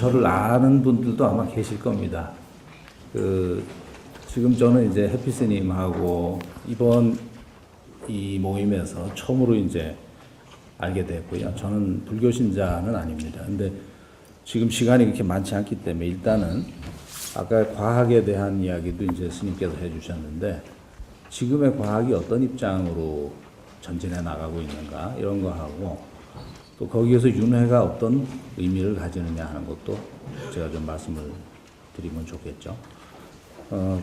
저를 아는 분들도 아마 계실 겁니다. 지금 저는 이제 해피스님하고 이번 이 모임에서 처음으로 이제 알게 됐고요. 저는 불교 신자는 아닙니다. 근데 지금 시간이 그렇게 많지 않기 때문에 일단은 아까 과학에 대한 이야기도 이제 스님께서 해주셨는데 지금의 과학이 어떤 입장으로 전진해 나가고 있는가 이런 거 하고 또 거기에서 윤회가 어떤 의미를 가지느냐 하는 것도 제가 좀 말씀을 드리면 좋겠죠.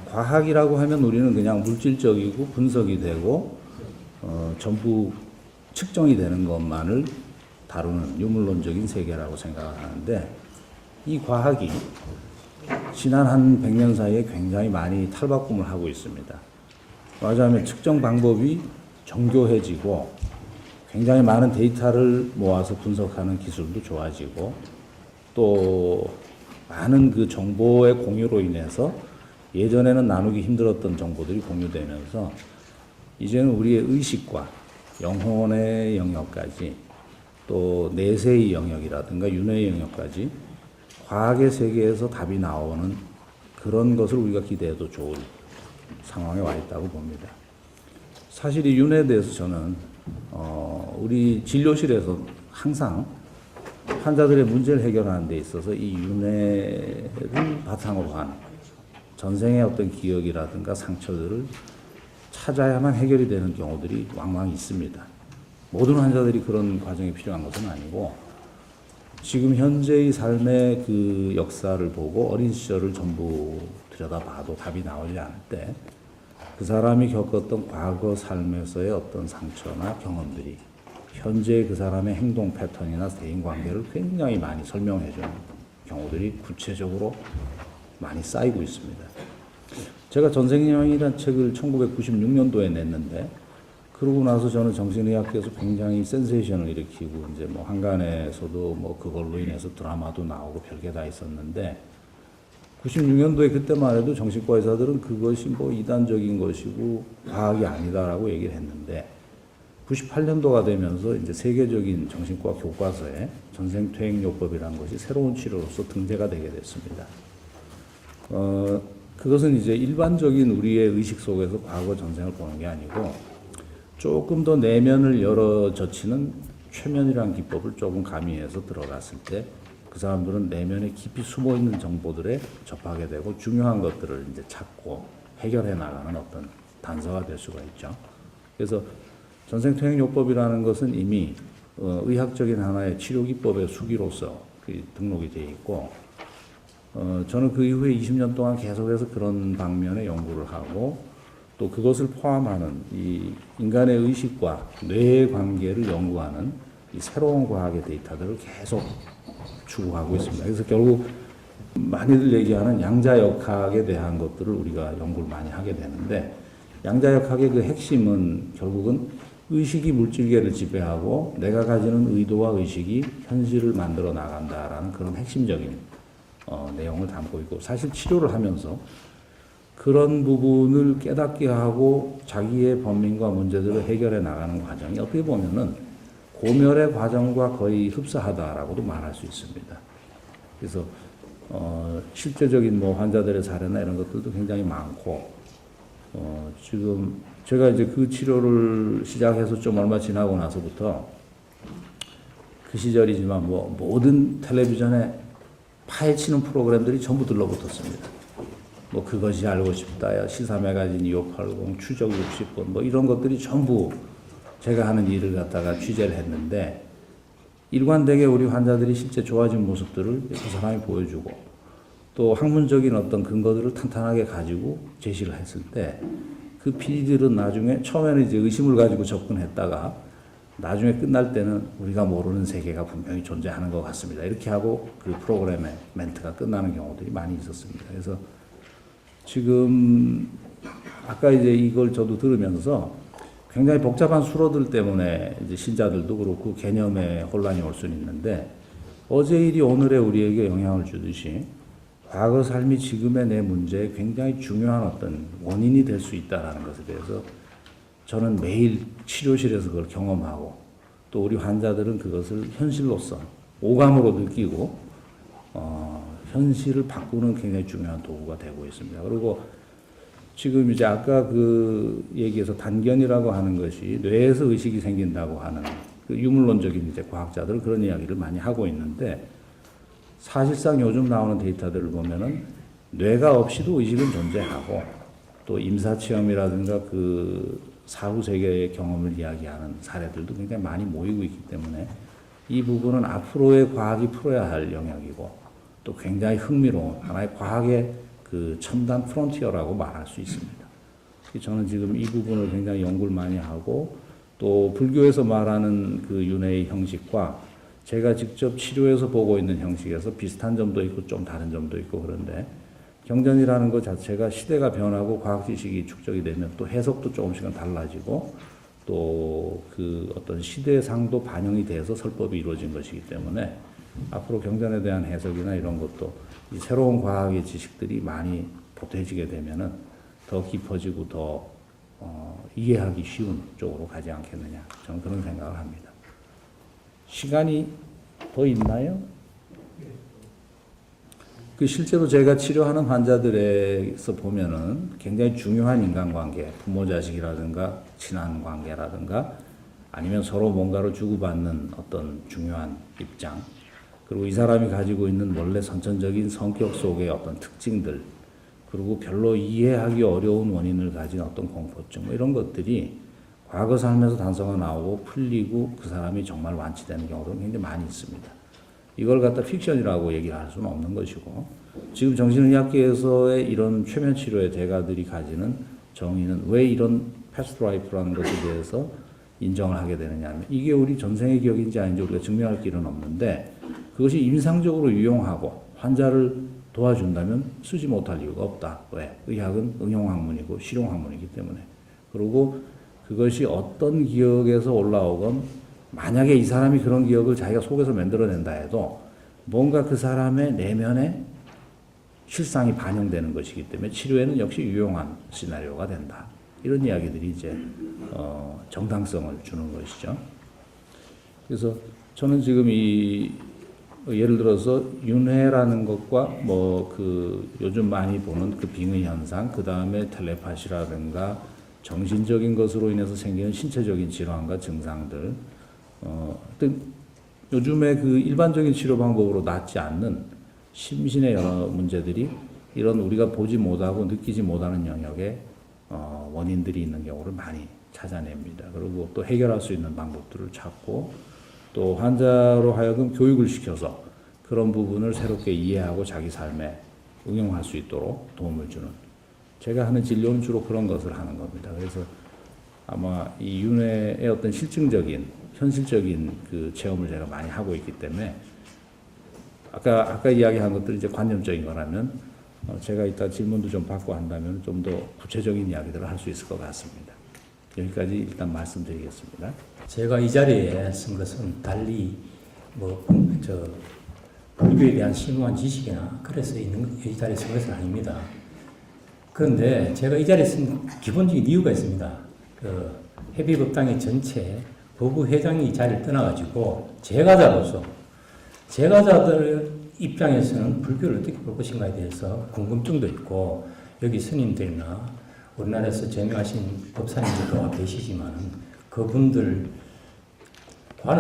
과학이라고 하면 우리는 그냥 물질적이고 분석이 되고 전부 측정이 되는 것만을 다루는 유물론적인 세계라고 생각하는데 이 과학이 지난 한 100년 사이에 굉장히 많이 탈바꿈을 하고 있습니다. 말하자면 측정 방법이 정교해지고 굉장히 많은 데이터를 모아서 분석하는 기술도 좋아지고 또 많은 그 정보의 공유로 인해서 예전에는 나누기 힘들었던 정보들이 공유되면서 이제는 우리의 의식과 영혼의 영역까지 또 내세의 영역이라든가 윤회의 영역까지 과학의 세계에서 답이 나오는 그런 것을 우리가 기대해도 좋을 상황에 와 있다고 봅니다. 사실 이 윤회에 대해서 저는 우리 진료실에서 항상 환자들의 문제를 해결하는 데 있어서 이 윤회를 바탕으로 한 전생의 어떤 기억이라든가 상처들을 찾아야만 해결이 되는 경우들이 왕왕 있습니다. 모든 환자들이 그런 과정이 필요한 것은 아니고 지금 현재의 삶의 그 역사를 보고 어린 시절을 전부 들여다봐도 답이 나오지 않을 때 그 사람이 겪었던 과거 삶에서의 어떤 상처나 경험들이 현재 그 사람의 행동 패턴이나 대인관계를 굉장히 많이 설명해 주는 경우들이 구체적으로 많이 쌓이고 있습니다. 제가 전생여행이라는 책을 1996년도에 냈는데 그러고 나서 저는 정신의학계에서 굉장히 센세이션을 일으키고 이제 뭐 한간에서도 뭐 그걸로 인해서 드라마도 나오고 별게 다 있었는데 96년도에 그때만 해도 정신과 의사들은 그것이 뭐 이단적인 것이고 과학이 아니다라고 얘기를 했는데 98년도가 되면서 이제 세계적인 정신과 교과서에 전생퇴행요법이라는 것이 새로운 치료로서 등재가 되게 됐습니다. 그것은 이제 일반적인 우리의 의식 속에서 과거 전생을 보는 게 아니고 조금 더 내면을 열어 젖히는 최면이라는 기법을 조금 가미해서 들어갔을 때 그 사람들은 내면에 깊이 숨어 있는 정보들에 접하게 되고 중요한 것들을 이제 찾고 해결해 나가는 어떤 단서가 될 수가 있죠. 그래서 전생퇴행요법이라는 것은 이미 의학적인 하나의 치료 기법의 수기로서 등록이 되어 있고 저는 그 이후에 20년 동안 계속해서 그런 방면의 연구를 하고 또 그것을 포함하는 이 인간의 의식과 뇌의 관계를 연구하는 이 새로운 과학의 데이터들을 계속 추구하고 있습니다. 그래서 결국 많이들 얘기하는 양자역학에 대한 것들을 우리가 연구를 많이 하게 되는데 양자역학의 그 핵심은 결국은 의식이 물질계를 지배하고 내가 가지는 의도와 의식이 현실을 만들어 나간다라는 그런 핵심적인 내용을 담고 있고 사실 치료를 하면서 그런 부분을 깨닫게 하고 자기의 번민과 문제들을 해결해 나가는 과정이 어떻게 보면은 고멸의 과정과 거의 흡사하다라고도 말할 수 있습니다. 그래서 실제적인 뭐 환자들의 사례나 이런 것들도 굉장히 많고 지금 제가 이제 그 치료를 시작해서 좀 얼마 지나고 나서부터 그 시절이지만 뭐 모든 텔레비전에 파헤치는 프로그램들이 전부 들러붙었습니다. 뭐 그것이 알고 싶다야, 시사 매거진 2580, 추적 60번 뭐 이런 것들이 전부 제가 하는 일을 갖다가 취재를 했는데 일관되게 우리 환자들이 실제 좋아진 모습들을 그 사람이 보여주고 또 학문적인 어떤 근거들을 탄탄하게 가지고 제시를 했을 때 그 PD들은 나중에 처음에는 이제 의심을 가지고 접근했다가 나중에 끝날 때는 우리가 모르는 세계가 분명히 존재하는 것 같습니다. 이렇게 하고 그 프로그램의 멘트가 끝나는 경우들이 많이 있었습니다. 그래서 지금 아까 이제 이걸 저도 들으면서 굉장히 복잡한 수로들 때문에 이제 신자들도 그렇고 개념에 혼란이 올 수는 있는데 어제 일이 오늘의 우리에게 영향을 주듯이 과거 삶이 지금의 내 문제에 굉장히 중요한 어떤 원인이 될 수 있다는 것에 대해서 저는 매일 치료실에서 그걸 경험하고 또 우리 환자들은 그것을 현실로서 오감으로 느끼고 현실을 바꾸는 굉장히 중요한 도구가 되고 있습니다. 그리고 지금 이제 아까 그 얘기에서 단견이라고 하는 것이 뇌에서 의식이 생긴다고 하는 그 유물론적인 이제 과학자들은 그런 이야기를 많이 하고 있는데 사실상 요즘 나오는 데이터들을 보면은 뇌가 없이도 의식은 존재하고 또 임사체험이라든가 그 사후 세계의 경험을 이야기하는 사례들도 굉장히 많이 모이고 있기 때문에 이 부분은 앞으로의 과학이 풀어야 할 영역이고 또 굉장히 흥미로운 하나의 과학의 그 첨단 프론티어라고 말할 수 있습니다. 저는 지금 이 부분을 굉장히 연구를 많이 하고 또 불교에서 말하는 그 윤회의 형식과 제가 직접 치료해서 보고 있는 형식에서 비슷한 점도 있고 좀 다른 점도 있고 그런데 경전이라는 것 자체가 시대가 변하고 과학 지식이 축적이 되면 또 해석도 조금씩은 달라지고 또 그 어떤 시대상도 반영이 돼서 설법이 이루어진 것이기 때문에 앞으로 경전에 대한 해석이나 이런 것도 이 새로운 과학의 지식들이 많이 보태지게 되면은 더 깊어지고 더 이해하기 쉬운 쪽으로 가지 않겠느냐 저는 그런 생각을 합니다. 시간이 더 있나요? 그 실제로 제가 치료하는 환자들에서 보면은 굉장히 중요한 인간관계, 부모 자식이라든가 친한 관계라든가 아니면 서로 뭔가를 주고받는 어떤 중요한 입장, 그리고 이 사람이 가지고 있는 원래 선천적인 성격 속의 어떤 특징들, 그리고 별로 이해하기 어려운 원인을 가진 어떤 공포증, 뭐 이런 것들이 과거 삶에서 단서가 나오고 풀리고 그 사람이 정말 완치되는 경우도 굉장히 많이 있습니다. 이걸 갖다 픽션이라고 얘기를 할 수는 없는 것이고 지금 정신의학계에서의 이런 최면 치료의 대가들이 가지는 정의는 왜 이런 패스트 라이프라는 것에 대해서 인정을 하게 되느냐 하면 이게 우리 전생의 기억인지 아닌지 우리가 증명할 길은 없는데 그것이 임상적으로 유용하고 환자를 도와준다면 쓰지 못할 이유가 없다. 왜? 의학은 응용학문이고 실용학문이기 때문에. 그리고 그것이 어떤 기억에서 올라오건 만약에 이 사람이 그런 기억을 자기가 속에서 만들어낸다 해도 뭔가 그 사람의 내면에 실상이 반영되는 것이기 때문에 치료에는 역시 유용한 시나리오가 된다. 이런 이야기들이 이제 정당성을 주는 것이죠. 그래서 저는 지금 이 예를 들어서 윤회라는 것과 뭐 그 요즘 많이 보는 그 빙의 현상, 그 다음에 텔레파시라든가 정신적인 것으로 인해서 생기는 신체적인 질환과 증상들, 요즘에 그 일반적인 치료 방법으로 낫지 않는 심신의 여러 문제들이 이런 우리가 보지 못하고 느끼지 못하는 영역에 원인들이 있는 경우를 많이 찾아냅니다. 그리고 또 해결할 수 있는 방법들을 찾고 또 환자로 하여금 교육을 시켜서 그런 부분을 새롭게 이해하고 자기 삶에 응용할 수 있도록 도움을 주는 제가 하는 진료는 주로 그런 것을 하는 겁니다. 그래서 아마 이 윤회의 어떤 실증적인 현실적인 그 체험을 제가 많이 하고 있기 때문에 아까 이야기한 것들이 이제 관념적인 거라면 제가 이따 질문도 좀 받고 한다면 좀 더 구체적인 이야기들을 할 수 있을 것 같습니다. 여기까지 일단 말씀드리겠습니다. 제가 이 자리에 쓴 것은 달리 불교에 대한 심오한 지식이나 그래서 이 자리에 쓴 것은 아닙니다. 그런데 제가 이 자리에 쓴 기본적인 이유가 있습니다. 그 해비법당의 전체 법우 회장이 이 자리를 떠나가지고 제가자들 입장에서는 불교를 어떻게 볼 것인가에 대해서 궁금증도 있고 여기 스님들이나 우리나라에서 제명하신 법사님들도 계시지만 그분들과는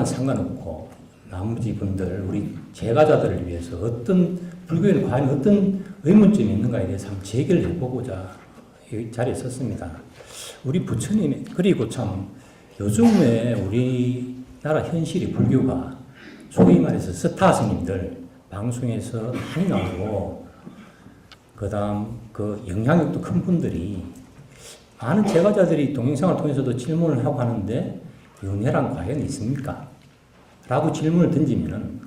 상관없고 나머지 분들 우리 제가자들을 위해서 어떤 불교에는 과연 어떤 의문점이 있는가에 대해서 한번 제기를 해보고자 이 자리에 섰습니다. 우리 부처님 그리고 참 요즘에 우리나라 현실이 불교가 소위 말해서 스타 스님들 방송에서 많이 나오고 그다음 그 영향력도 큰 분들이 많은 제가자들이 동영상을 통해서도 질문을 하고 하는데 윤회란 과연 있습니까? 라고 질문을 던지면은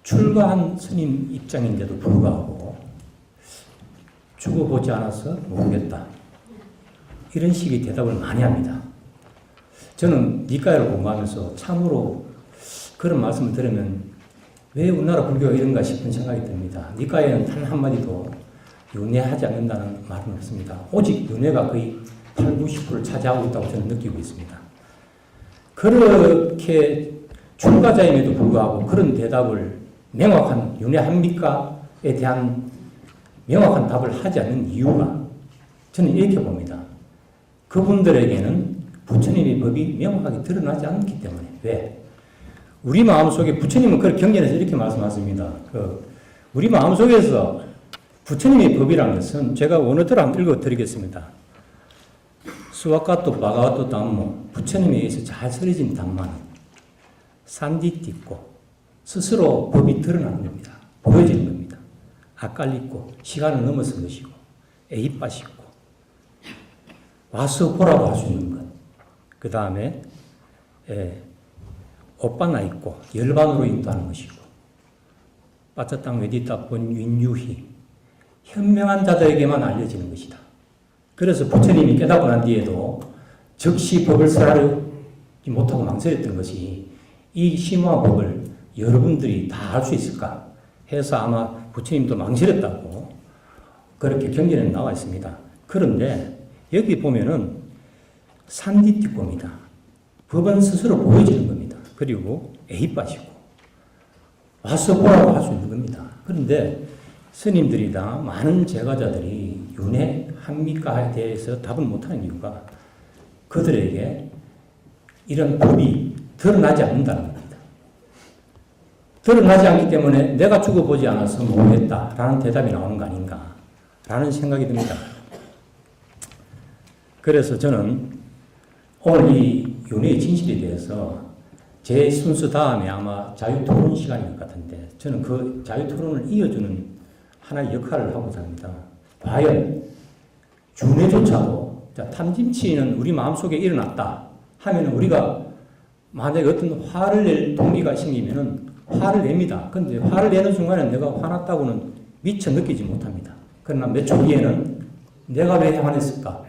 출가한 스님 입장인데도 불구하고 죽어보지 않아서 모르겠다. 이런 식의 대답을 많이 합니다. 저는 니까야를 공부하면서 참으로 그런 말씀을 들으면 왜 우리나라 불교가 이런가 싶은 생각이 듭니다. 니까야는 단 한마디도 윤회하지 않는다는 말은 없습니다. 오직 윤회가 거의 8, 90%를 차지하고 있다고 저는 느끼고 있습니다. 그렇게 출가자임에도 불구하고 그런 대답을 명확한 윤회 합니까에 대한 명확한 답을 하지 않는 이유가 저는 이렇게 봅니다. 그분들에게는 부처님의 법이 명확하게 드러나지 않기 때문에. 왜? 우리 마음속에 부처님은 그걸 경전에서 이렇게 말씀하십니다. 우리 마음속에서 부처님의 법이라는 것은 제가 원어대로 한번 읽어드리겠습니다. 스와카토 바가와토 담모, 부처님에 의해서 잘 쓰여진 담마는 산디띠고 스스로 법이 드러나는 겁니다. 보여지는 겁니다. 아깔리고 시간을 넘어선 것이고 에이빠시고 와서 보라고 할 수 있는 것. 그 다음에 오빠나 있고 열반으로 인도하는 것이고 빠짜땅 외디따 본 윤유희 현명한 자들에게만 알려지는 것이다. 그래서 부처님이 깨닫고 난 뒤에도 즉시 법을 설하지 못하고 망설였던 것이 이 심오한 법을 여러분들이 다 알 수 있을까 해서 아마 부처님도 망설였다고 그렇게 경전에 나와 있습니다. 그런데 여기 보면은 산디띠꼬입니다. 법은 스스로 보여지는 겁니다. 그리고 에이빠시고 와서 보라고 할 수 있는 겁니다. 그런데 스님들이 다 많은 제가자들이 윤회합니까에 대해서 답을 못하는 이유가 그들에게 이런 법이 드러나지 않는다는 겁니다. 드러나지 않기 때문에 내가 죽어보지 않아서 모르겠다라는 대답이 나오는 거 아닌가라는 생각이 듭니다. 그래서 저는 오늘 이 윤회의 진실에 대해서 제 순서 다음에 아마 자유토론 시간인 것 같은데 저는 그 자유토론을 이어주는 하나의 역할을 하고자 합니다. 과연 윤회조차도 탐진치는 우리 마음속에 일어났다 하면 우리가 만약에 어떤 화를 낼 동기가 생기면 화를 냅니다. 그런데 화를 내는 순간에 내가 화났다고는 미처 느끼지 못합니다. 그러나 몇 초 뒤에는 내가 왜 화냈을까?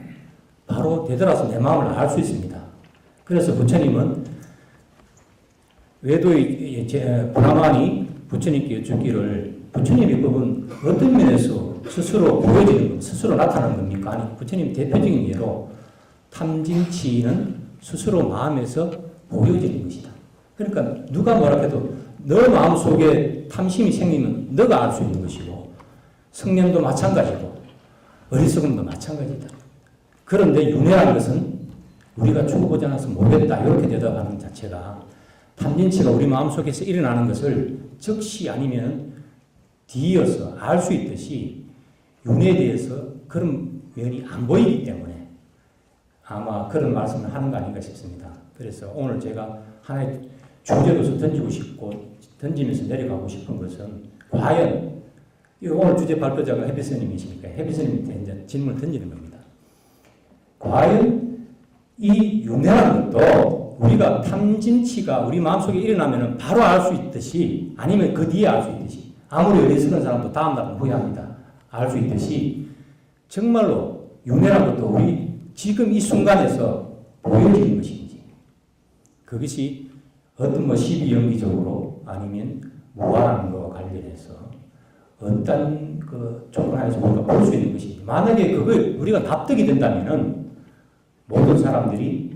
바로 되돌아서 내 마음을 알 수 있습니다. 그래서 부처님은 외도의 브라만이 부처님께 여쭙기를 부처님의 법은 어떤 면에서 스스로 보여지는 겁니까? 스스로 나타나는 겁니까? 아니, 부처님 대표적인 예로 탐진치는 스스로 마음에서 보여지는 것이다. 그러니까 누가 뭐라 해도 너 마음속에 탐심이 생기면 너가 알 수 있는 것이고 성념도 마찬가지고 어리석음도 마찬가지다. 그런데 윤회라는 것은 우리가 죽어보지 않아서 모르겠다 이렇게 대답하는 자체가 탐진치가 우리 마음속에서 일어나는 것을 즉시 아니면 뒤이어서 알 수 있듯이 윤회에 대해서 그런 면이 안 보이기 때문에 아마 그런 말씀을 하는 거 아닌가 싶습니다. 그래서 오늘 제가 하나의 주제로서 던지고 싶고 던지면서 내려가고 싶은 것은 과연 오늘 주제 발표자가 해비스님이시니까 해비스님한테 이제 질문을 던지는 겁니다. 과연 이 윤회라는 것도 우리가 탐진치가 우리 마음속에 일어나면 바로 알 수 있듯이 아니면 그 뒤에 알 수 있듯이 아무리 어리석은 사람도 다음날은 후회합니다. 알 수 있듯이 정말로 윤회라는 것도 우리 지금 이 순간에서 보여지는 것인지 그것이 어떤 뭐 시비연기적으로 아니면 무한한 것과 관련해서 어떤 그 조건하에서 우리가 볼 수 있는 것인지 만약에 그걸 우리가 납득이 된다면은 모든 사람들이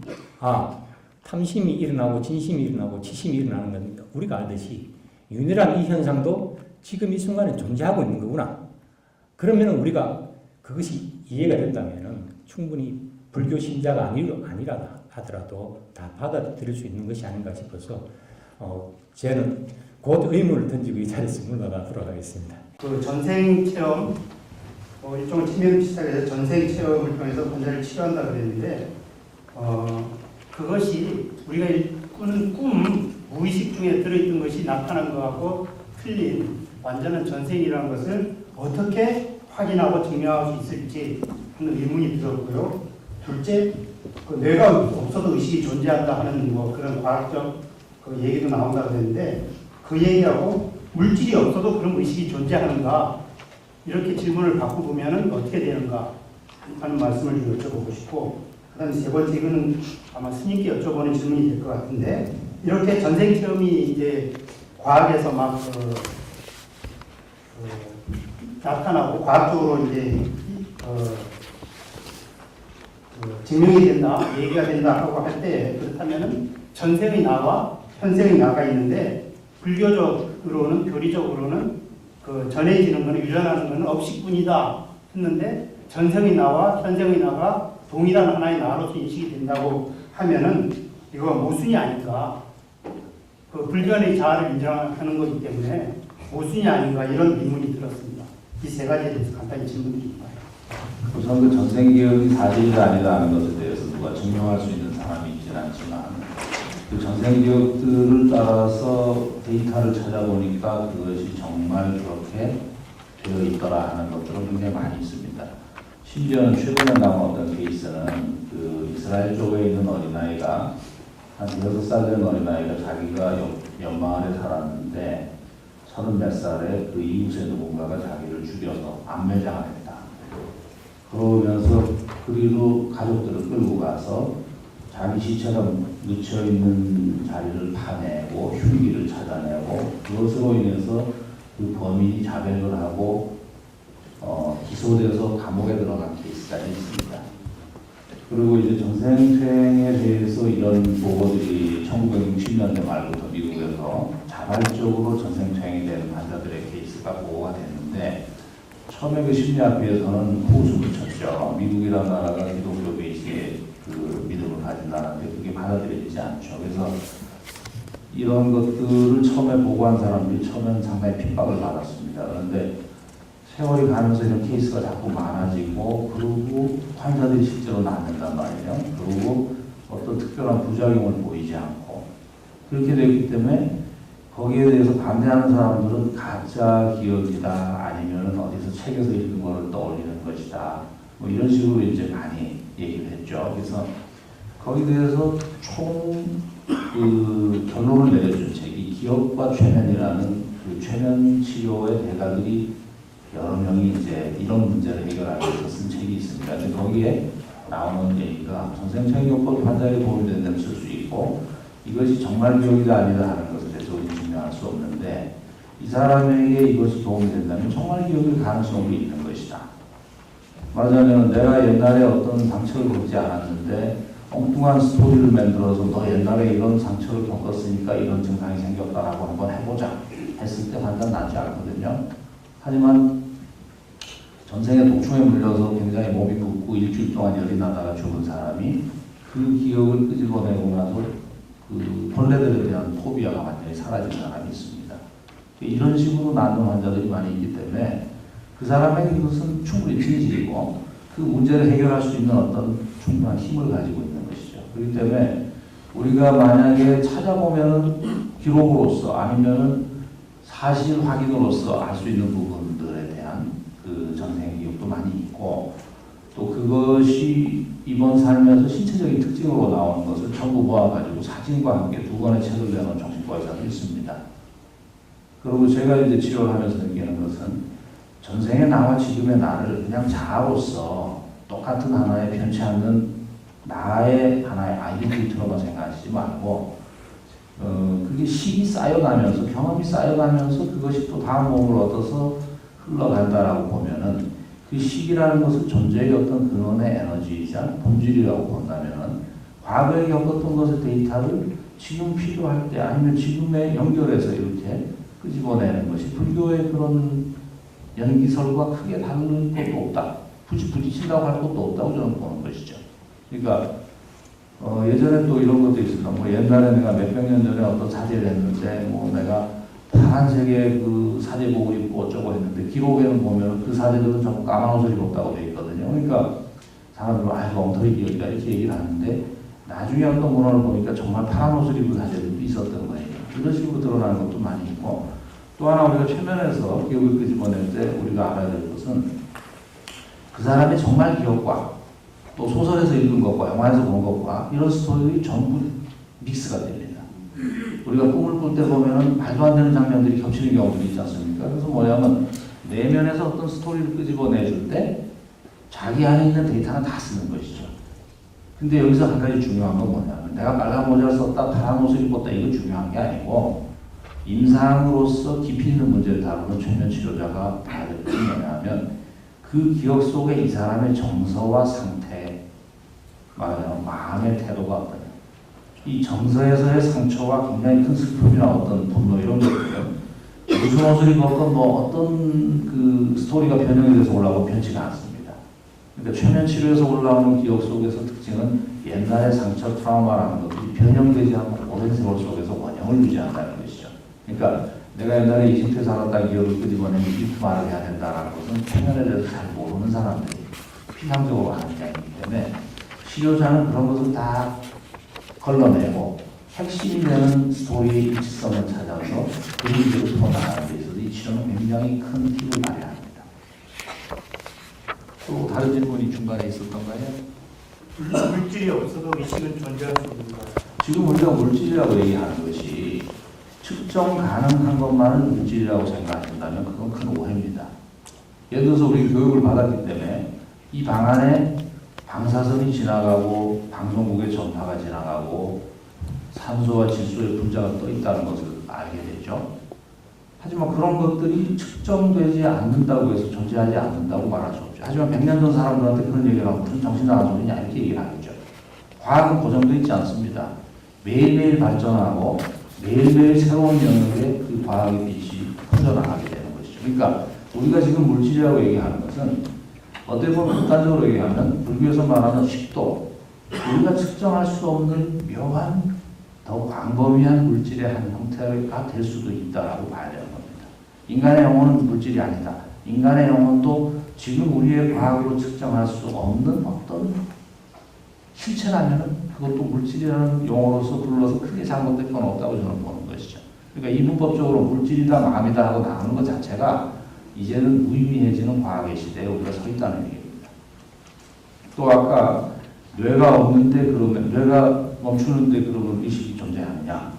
탐심이 일어나고 진심이 일어나고 치심이 일어나는 건 우리가 알듯이 윤회라는 이 현상도 지금 이 순간에 존재하고 있는 거구나. 그러면 우리가 그것이 이해가 된다면 충분히 불교 신자가 아니라 하더라도 다 받아들일 수 있는 것이 아닌가 싶어서 저는 곧 의문을 던지고 이 자리에서 물러가도록 하겠습니다. 그 전생 체험, 일종의 치매를 비슷하게 해서 전생 체험을 통해서 환자를 치료한다 그랬는데 그것이 우리가 꾸는 꿈, 무의식 중에 들어있던 것이 나타난 것하고 틀린 완전한 전생이라는 것을 어떻게 확인하고 증명할 수 있을지 하는 의문이 들었고요. 둘째, 그 뇌가 없어도 의식이 존재한다 하는 뭐 그런 과학적 그 얘기도 나온다 그랬는데 그 얘기하고 물질이 없어도 그런 의식이 존재하는가 이렇게 질문을 받고 보면은 어떻게 되는가 하는 말씀을 좀 여쭤보고 싶고 그다음에 세 번째 이거는 아마 스님께 여쭤보는 질문이 될 것 같은데 이렇게 전생 체험이 이제 과학에서 막 나타나고 과학적으로 이제 증명이 된다, 얘기가 된다 하고 할 때 그렇다면은 전생의 나와 현생의 나가 있는데 불교적으로는 교리적으로는 그 전해지는 것은 유전하는 것은 업식뿐이다 했는데 전생이 나와 현생이 나가 동일한 하나의 나로서 인식이 된다고 하면은 이거 모순이 아닌가? 그 불변의 자아를 인정하는 거기 때문에 모순이 아닌가 이런 의문이 들었습니다. 이 세 가지에 대해서 간단히 질문드립니다. 우선 그 전생 기억이 사실이다 아니다라는 것에 대해서 누가 증명할 수 있는 사람이 있지는 않지만 그 전생 기억들을 따라서 데이터를 찾아보니까 그것이 정말 그렇게 되어 있더라 하는 것들은 굉장히 많이 있습니다. 심지어는 최근에 나온 어떤 케이스는 그 이스라엘 쪽에 있는 어린아이가 한 6살 된 어린아이가 자기가 연마을에 살았는데 30몇 살에 그 이웃의 누군가가 자기를 죽여서 암매장을 했다. 그러면서 그리로 가족들을 끌고 가서 자기 시체가 묻혀있는 자리를 파내고 흉기를 찾아내고 그것으로 인해서 그 범인이 자백을 하고 기소돼서 감옥에 들어간 케이스까지 있습니다. 그리고 이제 전생생에 대해서 이런 보고들이 1960년대 말부터 미국에서 자발적으로 전생생이 되는 환자들의 케이스가 보고가 됐는데 처음에 그 심리학회에서는 호수를 쳤죠. 미국이라는 나라가 기독교 베이스의 그 믿음을 가진 나라인데 그게 받아들여지지 않죠. 그래서 이런 것들을 처음에 보고한 사람들이 처음에는 상당히 핍박을 받았습니다. 그런데 세월이 가면서 이런 케이스가 자꾸 많아지고 그리고 환자들이 실제로 낫는단 말이에요. 그리고 어떤 특별한 부작용을 보이지 않고 그렇게 되기 때문에 거기에 대해서 반대하는 사람들은 가짜 기억이다 아니면 어디서 책에서 읽은 거를 떠올리는 것이다 뭐 이런 식으로 이제 많이 얘기를 했죠. 그래서 거기에 대해서 총 그 결론을 내려준 책이 기억과 최면이라는 그 최면 치료의 대가들이 여러 명이 이제 이런 문제를 해결하기 위해서 쓴 책이 있습니다. 근데 거기에 나오는 얘기가 전생청력법 환자에게 도움이 된다면 쓸 수 있고 이것이 정말 기억이다 아니다 하는 것을 대해서 증명할 수 없는데 이 사람에게 이것이 도움이 된다면 정말 기억일 가능성이 있는 것이다. 말하자면 내가 옛날에 어떤 상처를 겪지 않았는데 엉뚱한 스토리를 만들어서 너 옛날에 이런 상처를 겪었으니까 이런 증상이 생겼다라고 한번 해보자 했을 때 환자는 낫지 않거든요. 하지만 전생에 독충에 물려서 굉장히 몸이 붓고 일주일 동안 열이 나다가 죽은 사람이 그 기억을 끄집어내고 나서 그 벌레들에 대한 포비아가 완전히 사라진 사람이 있습니다. 이런 식으로 낫는 환자들이 많이 있기 때문에 그 사람에게 이것은 충분히 진실이고 그 문제를 해결할 수 있는 어떤 충분한 힘을 가지고 있는 것이죠. 그렇기 때문에 우리가 만약에 찾아보면 기록으로서 아니면 사실 확인으로서 알 수 있는 부분들에 대한 그 전생 기억도 많이 있고 또 그것이 이번 삶에서 신체적인 특징으로 나오는 것을 전부 모아가지고 사진과 함께 2권의 책을 내놓은 정신과 의사도 있습니다. 그리고 제가 이제 치료를 하면서 느끼는 것은 전생의 나와 지금의 나를 그냥 자아로서 똑같은 하나의 변치 않는 나의 하나의 아이덴티티로만 생각하지 말고 그게 시기 쌓여가면서 경험이 쌓여가면서 그것이 또 다음 몸을 얻어서 흘러간다라고 보면은 그 시기라는 것은 존재의 어떤 근원의 에너지이자 본질이라고 본다면은 과거에 겪었던 것의 데이터를 지금 필요할 때 아니면 지금에 연결해서 이렇게 끄집어내는 것이 불교의 그런 연기설과 크게 다른 것도 없다. 굳이 부딪힌다고 할 것도 없다고 저는 보는 것이죠. 그러니까 예전에 또 이런 것도 있습니다. 뭐 옛날에 내가 몇백 년 전에 어떤 사제를 했는데 뭐 내가 파란색의 그 사제복을 입고 어쩌고 했는데 기록에는 보면 그 사제들은 전부 까만 옷을 입었다고 되어 있거든요. 그러니까 사람들은 아이고 엉터리 기억이다 이렇게 얘기를 하는데 나중에 어떤 문헌을 보니까 정말 파란 옷을 입은 사제들도 있었던 거예요. 이런 식으로 드러나는 것도 많이 있고 또 하나 우리가 최면에서 기억을 끄집어낼 때 우리가 알아야 될 것은 그 사람의 정말 기억과 또 소설에서 읽은 것과 영화에서 본 것과 이런 스토리들이 전부 믹스가 됩니다. 우리가 꿈을 꿀 때 보면은 말도 안 되는 장면들이 겹치는 경우들이 있지 않습니까? 그래서 뭐냐면 내면에서 어떤 스토리를 끄집어내줄 때 자기 안에 있는 데이터는 다 쓰는 것이죠. 근데 여기서 한 가지 중요한 건 뭐냐면 내가 빨간 모자를 썼다 파란 옷을 입었다 이거 중요한 게 아니고 임상으로서 깊이 있는 문제를 다루는 최면 치료자가 봐야 될 것이 뭐냐면 그 기억 속에 이 사람의 정서와 상태, 말하자면 마음의 태도가 어떠냐. 이 정서에서의 상처와 굉장히 큰 슬픔이나 어떤 분노 이런 것들은 무슨 옷을 입었건 뭐 어떤 그 스토리가 변형이 돼서 올라오고 변치가 않습니다. 그러니까 최면 치료에서 올라오는 기억 속에서 특징은 옛날의 상처 트라우마라는 것들이 변형되지 않고 오랜 세월 속에서 원형을 유지한다는 것이죠. 그러니까 내가 옛날에 이집트에 살았다는 기억을 끄집어내면 이집트 말을 해야 된다는 것은 최면에 대해서 잘 모르는 사람들이 피상적으로 하는 이야기이기 때문에 치료자는 그런 것을 다 걸러내고 핵심이 되는 스토리의 일치성을 찾아서 그 문제를 풀어나가는 데 있어서 이 치료는 굉장히 큰 힘을 발휘합니다. 또 다른 질문이 중간에 있었던가요? 물질이 없어도 의식은 존재할 수 있는 거예요. 지금 우리가 물질이라고 얘기하는 것이 측정 가능한 것만을 물질이라고 생각하신다면 그건 큰 오해입니다. 예를 들어서 우리 교육을 받았기 때문에 이 방 안에 방사선이 지나가고 방송국의 전파가 지나가고 산소와 질소의 분자가 떠 있다는 것을 알게 되죠. 하지만 그런 것들이 측정되지 않는다고 해서 존재하지 않는다고 말할 수 없죠. 하지만 100년 전 사람들한테 그런 얘기를 하면 무슨 정신 나간 소리냐 이렇게 얘기를 하겠죠. 과학은 고정되어 있지 않습니다. 매일매일 발전하고 매일매일 새로운 영역에 그 과학의 빛이 퍼져나가게 되는 것이죠. 그러니까 우리가 지금 물질이라고 얘기하는 것은 어떻게 보면 극단적으로 얘기하면 불교에서 말하는 식도, 우리가 측정할 수 없는 묘한 더 광범위한 물질의 한 형태가 될 수도 있다라고 봐야 되는 겁니다. 인간의 영혼은 물질이 아니다. 인간의 영혼도 지금 우리의 과학으로 측정할 수 없는 어떤 실체라면은 그것도 물질이라는 용어로서 불러서 크게 잘못될 건 없다고 저는 보는 것이죠. 그러니까 이분법적으로 물질이다 마음이다 하고 나누는 것 자체가 이제는 무의미해지는 과학의 시대에 우리가 서 있다는 얘기입니다. 또 아까 뇌가 없는데 그러면 뇌가 멈추는데 그러면 의식이 존재하느냐?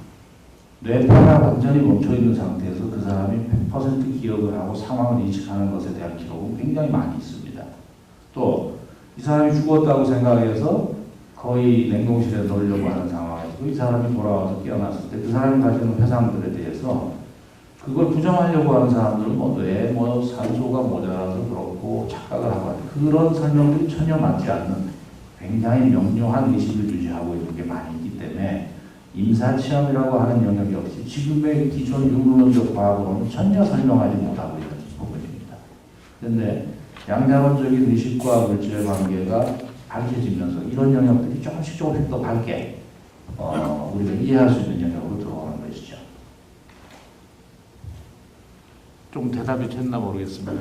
뇌파가 완전히 멈춰 있는 상태에서 그 사람이 100% 기억을 하고 상황을 인식하는 것에 대한 기록은 굉장히 많이 있습니다. 또 이 사람이 죽었다고 생각해서 거의 냉동실에 넣으려고 하는 상황에서 이 사람이 돌아와서 깨어났을 때 그 사람이 가지는 회상들에 대해서 그걸 부정하려고 하는 사람들은 뭐 산소가 모자라서 그렇고 착각을 하고 하는 그런 설명들이 전혀 맞지 않는 굉장히 명료한 의식을 유지하고 있는 게 많이 있기 때문에 임사체험이라고 하는 영역이 없이 지금의 기존 융론적 과학으로는 전혀 설명하지 못하고 있는 부분입니다. 그런데 양자론적인 의식과 물질의 관계가 밝혀지면서 이런 영역들이 조금씩 더 밝게 우리가 이해할 수 있는 영역으로 들어오는 것이죠. 좀 대답이 됐나 모르겠습니다.